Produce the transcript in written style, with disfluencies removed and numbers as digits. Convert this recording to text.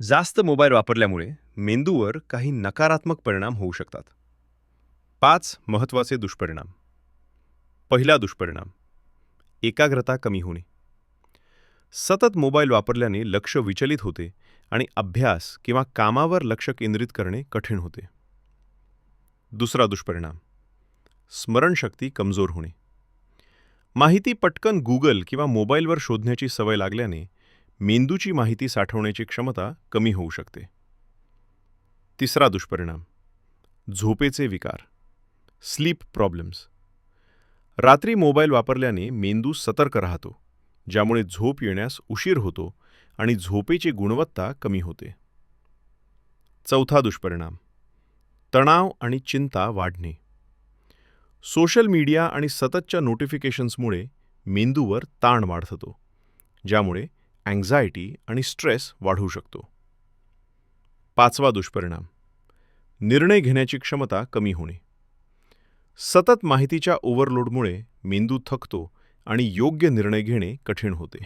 जास्त मोबाईल वापरल्यामुळे मेंदूवर काही नकारात्मक परिणाम होऊ शकतात. 5 महत्त्वाचे दुष्परिणाम. पहिला दुष्परिणाम, एकाग्रता कमी होणे. सतत मोबाईल वापरल्याने लक्ष विचलित होते आणि अभ्यास किंवा कामावर लक्ष केंद्रित करणे कठीण होते. दुसरा दुष्परिणाम, स्मरणशक्ती कमजोर होणे. माहिती पटकन गूगल किंवा मोबाईलवर शोधण्याची सवय लागल्याने मेंदूची माहिती साठवण्याची क्षमता कमी होऊ शकते. तिसरा दुष्परिणाम, झोपेचे विकार, स्लीप प्रॉब्लेम्स. रात्री मोबाईल वापरल्याने मेंदू सतर्क राहतो, ज्यामुळे झोप येण्यास उशीर होतो आणि झोपेची गुणवत्ता कमी होते. चौथा दुष्परिणाम, तणाव आणि चिंता वाढणे. सोशल मीडिया आणि सततच्या नोटिफिकेशन्समुळे मेंदूवर ताण वाढतो, ज्यामुळे अँक्झायटी आणि स्ट्रेस वाढू शकतो. पाचवा दुष्परिणाम, निर्णय घेण्याची क्षमता कमी होणे. सतत माहितीच्या ओव्हरलोडमुळे मेंदू थकतो आणि योग्य निर्णय घेणे कठीण होते.